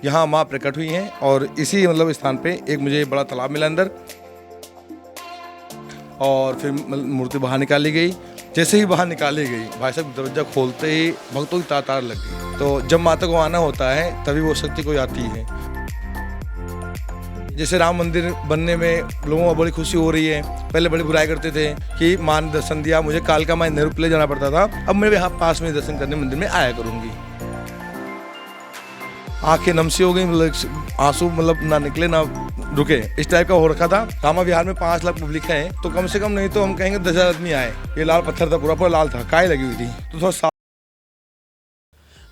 यहाँ माँ प्रकट हुई हैं और इसी मतलब स्थान पे एक मुझे बड़ा तालाब मिला अंदर और फिर मूर्ति बाहर निकाली गई। जैसे ही बाहर निकाली गई भाई साहब दरवाजा खोलते ही भक्तों की तातार लग गई। तो जब माता को आना होता है तभी वो शक्ति कोई आती है। जैसे राम मंदिर बनने में लोगों को बड़ी खुशी हो रही है। पहले बड़ी बुराई करते थे कि माँ ने दर्शन दिया, मुझे कालका माँ नेहरू प्ले जाना पड़ता था, अब मैं यहाँ पास में दर्शन करने मंदिर में आया करूँगी। आंखें नमसी हो गई, मतलब आंसू मतलब ना निकले ना रुके, इस टाइप का हो रखा था। रामा विहार में 5 लाख पब्लिक है तो कम से कम नहीं तो हम कहेंगे 10,000 आदमी आए। ये लाल पत्थर था, पूरा पूरा लाल था, काई लगी हुई थी तो थोड़ा।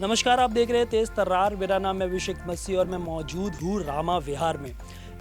नमस्कार, आप देख रहे हैं तेज तर्रार। मेरा नाम है अभिषेक मसीह और मैं मौजूद हूँ रामा विहार में।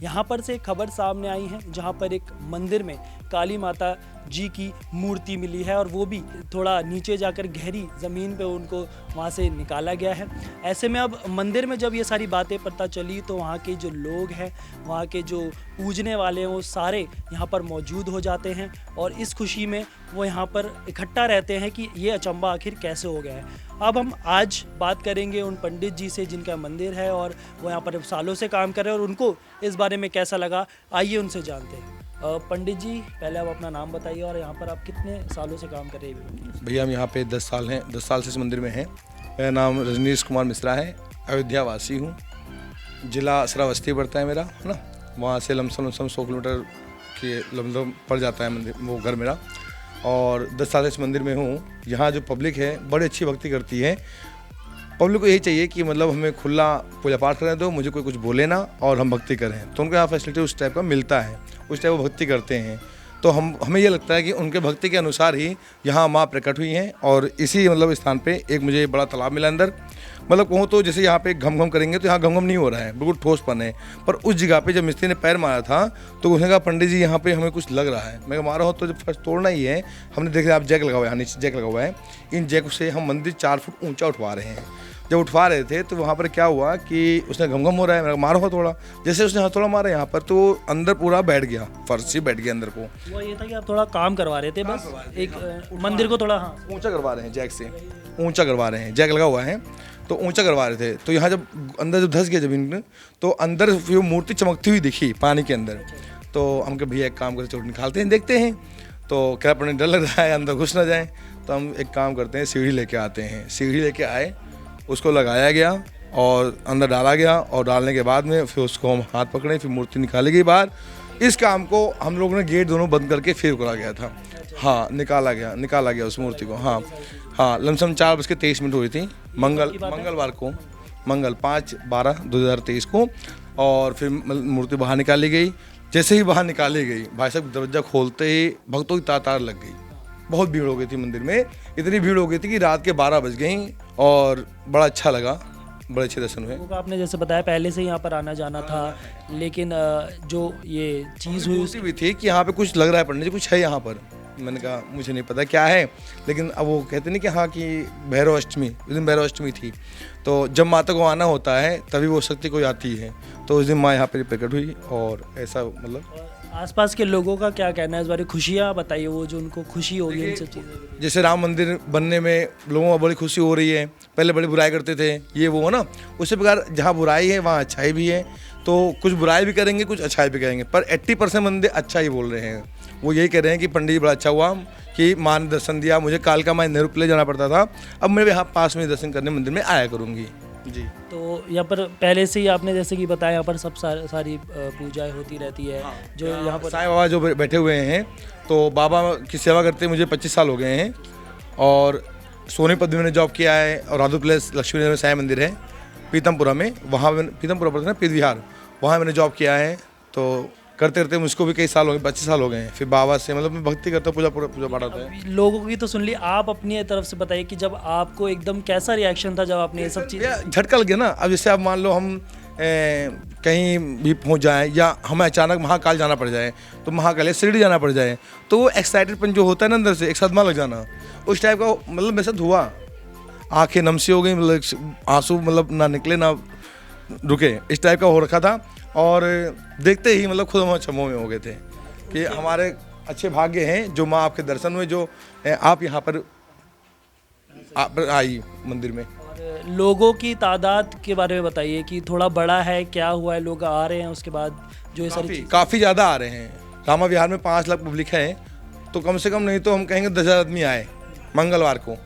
यहाँ पर से एक खबर सामने आई है जहाँ पर एक मंदिर में काली माता जी की मूर्ति मिली है और वो भी थोड़ा नीचे जाकर गहरी ज़मीन पे उनको वहाँ से निकाला गया है। ऐसे में अब मंदिर में जब ये सारी बातें पता चली तो वहाँ के जो लोग हैं, वहाँ के जो पूजने वाले हैं, वो सारे यहाँ पर मौजूद हो जाते हैं और इस खुशी में वो यहाँ पर इकट्ठा रहते हैं कि ये अचंबा आखिर कैसे हो गया है। अब हम आज बात करेंगे उन पंडित जी से जिनका मंदिर है और वो यहाँ पर सालों से काम कर रहे हैं और उनको इस बारे में कैसा लगा, आइए उनसे जानते हैं। पंडित जी, पहले आप अपना नाम बताइए और यहाँ पर आप कितने सालों से काम कर रहे हैं? भैया हम यहाँ पे 10 साल हैं, 10 साल से इस मंदिर में हैं। मेरा नाम रजनीश कुमार मिश्रा है, अयोध्या वासी हूँ। जिला श्रावस्ती पड़ता है मेरा, है ना। वहाँ से लमसम 100 किलोमीटर के लमसम पड़ जाता है मंदिर, वो घर मेरा। और 10 साल इस मंदिर में हूँ। यहाँ जो पब्लिक है बड़ी अच्छी भक्ति करती है। पब्लिक को यही चाहिए कि मतलब हमें खुला पूजा पाठ करें तो मुझे कोई कुछ बोले ना और हम भक्ति करें, तो उनको यहाँ फैसिलिटी उस टाइप का मिलता है, उस टाइप वो भक्ति करते हैं। तो हमें ये लगता है कि उनके भक्ति के अनुसार ही यहाँ माँ प्रकट हुई हैं और इसी मतलब स्थान पे एक मुझे बड़ा तालाब मिला अंदर। मतलब कहूँ तो जैसे यहाँ पे घम घम करेंगे तो यहाँ घम घम नहीं हो रहा है, बिल्कुल ठोसपन है। पर उस जगह पे जब मिस्त्री ने पैर मारा था तो उसने कहा पंडित जी यहाँ पे हमें कुछ लग रहा है। मैं मारा हो तो जब फर्स्ट तोड़ना ही है। हमने देखा आप जैक लगा हुआ है, नीचे जैक लगा हुआ है। इन जैक से हम मंदिर 4 फुट ऊँचा उठवा रहे हैं। जब उठवा रहे थे तो वहाँ पर क्या हुआ कि उसने घमघम हो रहा है, मेरा मारा हो थोड़ा। जैसे उसने हथौड़ा मारा यहाँ पर तो अंदर पूरा बैठ गया, फर्श से बैठ गया अंदर को। वो ये था कि आप थोड़ा काम करवा रहे थे, बस एक मंदिर को थोड़ा ऊंचा करवा रहे हैं, जैक से ऊंचा करवा रहे हैं। जैक लगा हुआ है तो ऊंचा करवा रहे थे। तो यहाँ जब अंदर जब धंस गया जमीन में तो अंदर वो मूर्ति चमकती हुई दिखी पानी के अंदर। तो हम कहा भैया एक काम करते चोट निकालते हैं, देखते हैं। तो क्या पड़ने डर लग रहा है अंदर घुस ना जाए, तो हम एक काम करते हैं, सीढ़ी लेके आते हैं। सीढ़ी लेके आए, उसको लगाया गया और अंदर डाला गया और डालने के बाद में फिर उसको हम हाथ पकड़े, फिर मूर्ति निकाली गई बाहर। इस काम को हम लोगों ने गेट दोनों बंद करके फिर करा गया था। हाँ, निकाला गया उस मूर्ति को। हाँ, लमसम 4:23 हुई थी मंगलवार को, मंगल 5/12/2023 को। और फिर मूर्ति बाहर निकाली गई। जैसे ही बाहर निकाली गई भाई साहब दरवाजा खोलते ही भक्तों की तातार लग गई। बहुत भीड़ हो गई थी मंदिर में, इतनी भीड़ हो गई थी कि रात के 12 बज गई और बड़ा अच्छा लगा, बड़े अच्छे दर्शन हुए। तो आपने जैसे बताया पहले से यहाँ पर आना जाना था, लेकिन जो ये चीज़ हुई उसकी भी थी कि यहाँ पे कुछ लग रहा है पंडित जी, कुछ है यहाँ पर। मैंने कहा मुझे नहीं पता क्या है, लेकिन अब वो कहते नहीं कि हाँ कि भैरव अष्टमी, उस दिन भैरव अष्टमी थी। तो जब माता को आना होता है तभी वो शक्ति कोई आती है। तो उस दिन माँ यहाँ पर प्रकट हुई और ऐसा मतलब। आसपास के लोगों का क्या कहना है इस बारे? खुशियाँ बताइए, वो जो उनको खुशी होगी इन सब चीज़ों। जैसे राम मंदिर बनने में लोगों को बड़ी खुशी हो रही है। पहले बड़ी बुराई करते थे, ये वो है ना। उसी प्रकार जहाँ बुराई है वहाँ अच्छाई भी है। तो कुछ बुराई भी करेंगे, कुछ अच्छाई भी करेंगे, पर 80% बंदे अच्छा ही बोल रहे हैं। वो यही कह रहे हैं कि पंडित जी बड़ा अच्छा हुआ कि माँ ने दर्शन दिया, मुझे कालका माँ नेहरू प्ले जाना पड़ता था, अब मैं यहाँ पास में दर्शन करने मंदिर में आया करूँगी जी। तो यहाँ पर पहले से ही आपने जैसे कि बताया यहाँ पर सब सारी पूजाएं होती रहती है। हाँ, जो यहाँ पर साईं बाबा जो बैठे हुए हैं, तो बाबा की सेवा करते मुझे 25 साल हो गए हैं। और सोनीपत में मैंने जॉब किया है और राधु प्लेस लक्ष्मी नगर में साईं मंदिर है पीतमपुरा में, वहाँ पीतमपुरा पड़ता है ना, पीत विहार, वहाँ मैंने जॉब किया है। तो करते करते मुझको भी कई साल हो गए, 25 साल हो गए हैं। फिर बाबा से मतलब मैं भक्ति करता हूँ, पूजा पाठ होता है। लोगों की तो सुन ली, आप अपनी तरफ से बताइए कि जब आपको एकदम कैसा रिएक्शन था जब आपने ये सब चीज़? झटका लग गया ना। अब जैसे आप मान लो हम कहीं भी पहुंच जाएं या हमें अचानक महाकाल जाना पड़ जाए, तो महाकाल या शिरडी जाना पड़ जाए, तो वो एक्साइटेडपन जो होता है ना अंदर से, एक सदमा लग जाना, उस टाइप का मतलब मेरे साथ हुआ। आंखें नमसी हो गई, मतलब आंसू मतलब ना निकले ना रुके, इस टाइप का हो रखा था। और देखते ही मतलब खुद हम अचंभों में हो गए थे कि हमारे अच्छे भाग्य हैं जो माँ आपके दर्शन हुए, जो आप यहाँ पर आई मंदिर में। और लोगों की तादाद के बारे में बताइए कि थोड़ा बड़ा है, क्या हुआ है, लोग आ रहे हैं उसके बाद जो ये सारी चीज़। काफ़ी ज़्यादा आ रहे हैं। रामा विहार में 5 लाख पब्लिक है, तो कम से कम नहीं तो हम कहेंगे 10,000 आदमी आए मंगलवार को,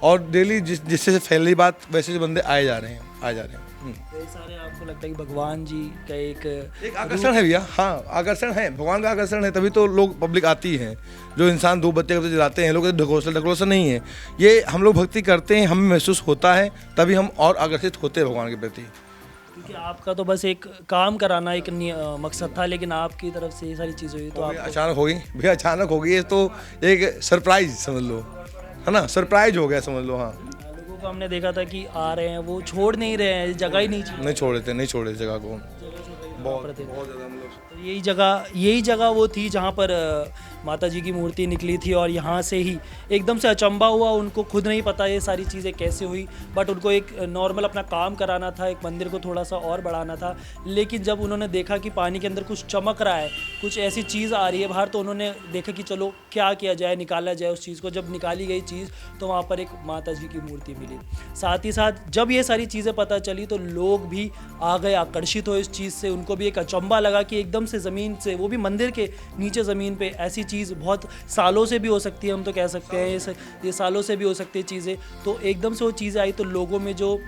और डेली जिससे फैल रही बात वैसे जो बंदे आए जा रहे हैं। कई सारे आपको लगता है कि भगवान जी का एक आकर्षण है भैया। हाँ, आकर्षण है, भगवान का आकर्षण है, तभी तो लोग पब्लिक आती है। जो इंसान धूप बत्ती करते जलाते हैं, लोग ढकोसला नहीं है, ये हम लोग भक्ति करते हैं, हमें महसूस होता है, तभी हम और आकर्षित होते हैं भगवान के प्रति। क्योंकि आपका तो बस एक काम कराना एक मकसद था, लेकिन आपकी तरफ से ये सारी चीज़ हुई तो आप अचानक हो गई भैया, अचानक हो गई। ये तो एक सरप्राइज समझ लो, है ना, सरप्राइज हो गया समझ लो। हाँ, लोगों को हमने देखा था कि आ रहे हैं, वो छोड़ नहीं रहे हैं, जगह ही नहीं छोड़े जगह को। बहुत ज़्यादा हम लोग तो यही जगह वो थी जहाँ पर माता जी की मूर्ति निकली थी, और यहाँ से ही एकदम से अचंबा हुआ। उनको खुद नहीं पता ये सारी चीज़ें कैसे हुई, बट उनको एक नॉर्मल अपना काम कराना था, एक मंदिर को थोड़ा सा और बढ़ाना था। लेकिन जब उन्होंने देखा कि पानी के अंदर कुछ चमक रहा है, कुछ ऐसी चीज़ आ रही है बाहर, तो उन्होंने देखा कि चलो क्या किया जाए, निकाला जाए उस चीज़ को। जब निकाली गई चीज़ तो वहाँ पर एक माता जी की मूर्ति मिली। साथ ही साथ जब ये सारी चीज़ें पता चली तो लोग भी आ गए, आकर्षित हो इस चीज़ से। उनको भी एक अचंबा लगा कि एकदम से ज़मीन से, वो भी मंदिर के नीचे ज़मीन पे, ऐसी चीज़ बहुत सालों से भी हो सकती है, हम तो कह सकते हैं ये सालों से भी हो सकती है चीज़ें। तो एकदम से वो चीज़ें आई तो लोगों में जो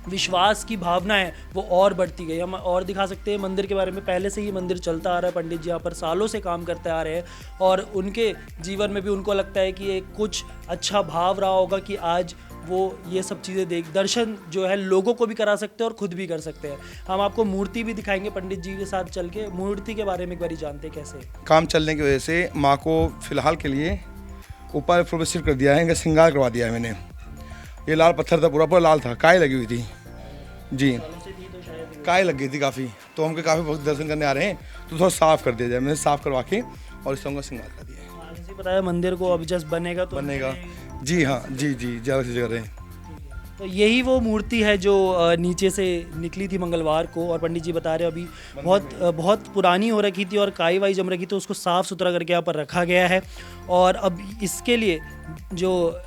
विश्वास की भावना है वो और बढ़ती गई। हम और दिखा सकते हैं मंदिर के बारे में, पहले से ही मंदिर चलता आ रहा है, पंडित जी यहाँ पर सालों से काम करते आ रहे हैं, और उनके जीवन में भी उनको लगता है कि ये कुछ अच्छा भाव रहा होगा कि आज वो ये सब चीज़ें दर्शन जो है लोगों को भी करा सकते हैं और खुद भी कर सकते हैं। हम आपको मूर्ति भी दिखाएंगे पंडित जी के साथ चल के, मूर्ति के बारे में एक बार जानते हैं कैसे काम चलने की वजह से माँ को फिलहाल के लिए ऊपर फ्लोर पर शिफ्ट कर दिया है, इनका श्रृंगार करवा दिया है मैंने। ये लाल पत्थर था, पूरा लाल था, काय लगी हुई थी जी, काय लग गई थी काफ़ी, तो हमके काफ़ी भक्त दर्शन करने आ रहे हैं, तो थोड़ा साफ़ कर दिया जाए। मैंने साफ़ करवा के और इस का श्रृंगार कर दिया है। जैसे बताया मंदिर को अब जस्ट बनेगा तो बनेगा जी, हाँ जी, ज़्यादा से ज़्यादा। तो यही वो मूर्ति है जो नीचे से निकली थी मंगलवार को, और पंडित जी बता रहे हैं अभी बहुत पुरानी हो रखी थी और काई वाई जम रखी, तो उसको साफ़ सुथरा करके यहाँ पर रखा गया है। और अब इसके लिए जो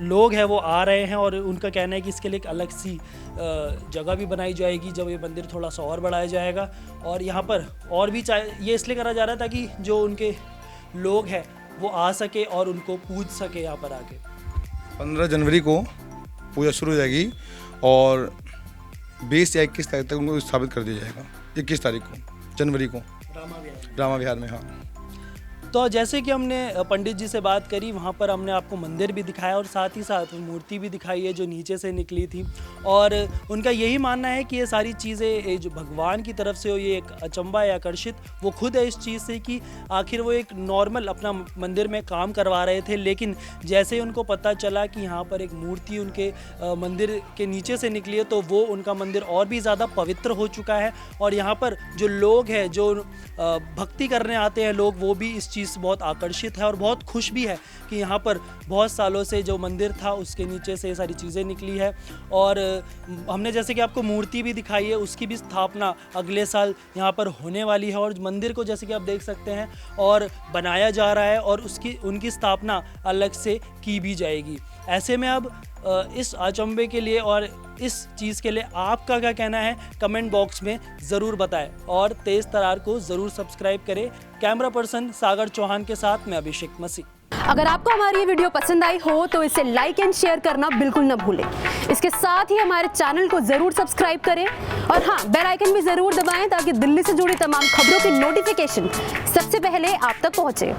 लोग हैं वो आ रहे हैं, और उनका कहना है कि इसके लिए एक अलग सी जगह भी बनाई जाएगी जब ये मंदिर थोड़ा सा और बढ़ाया जाएगा। और यहाँ पर और भी ये इसलिए करा जा रहा था कि जो उनके लोग हैं वो आ सके और उनको पूज सके यहाँ पर आके। 15 जनवरी को पूजा शुरू हो जाएगी और 20 या 21 तारीख तक उनको स्थापित कर दिया जाएगा। 21 तारीख को जनवरी को रामा विहार में। हाँ, तो जैसे कि हमने पंडित जी से बात करी, वहाँ पर हमने आपको मंदिर भी दिखाया और साथ ही साथ मूर्ति भी दिखाई है जो नीचे से निकली थी। और उनका यही मानना है कि ये सारी चीज़ें जो भगवान की तरफ से हो, ये एक अचंबा है, आकर्षित वो खुद है इस चीज़ से कि आखिर वो एक नॉर्मल अपना मंदिर में काम करवा रहे थे, लेकिन जैसे ही उनको पता चला कि यहाँ पर एक मूर्ति उनके मंदिर के नीचे से निकली है, तो वो उनका मंदिर और भी ज़्यादा पवित्र हो चुका है। और यहाँ पर जो लोग हैं, जो भक्ति करने आते हैं लोग, वो भी इस चीज़ से बहुत आकर्षित है और बहुत खुश भी है कि यहाँ पर बहुत सालों से जो मंदिर था उसके नीचे से ये सारी चीज़ें निकली है। और हमने जैसे कि आपको मूर्ति भी दिखाई है, उसकी भी स्थापना अगले साल यहाँ पर होने वाली है, और मंदिर को जैसे कि आप देख सकते हैं और बनाया जा रहा है, और उनकी स्थापना अलग से की भी जाएगी। ऐसे में अब इस अचंभे के लिए और इस चीज़ के लिए आपका क्या कहना है कमेंट बॉक्स में ज़रूर बताएं, और तेज़ तरार को ज़रूर सब्सक्राइब करें। कैमरा पर्सन सागर चौहान के साथ मैं अभिषेक मसीह। अगर आपको हमारी ये वीडियो पसंद आई हो तो इसे लाइक एंड शेयर करना बिल्कुल न भूलें। इसके साथ ही हमारे चैनल को ज़रूर सब्सक्राइब करें, और हाँ, बेल आइकन भी ज़रूर दबाएं ताकि दिल्ली से जुड़ी तमाम खबरों की नोटिफिकेशन सबसे पहले आप तक पहुँचे।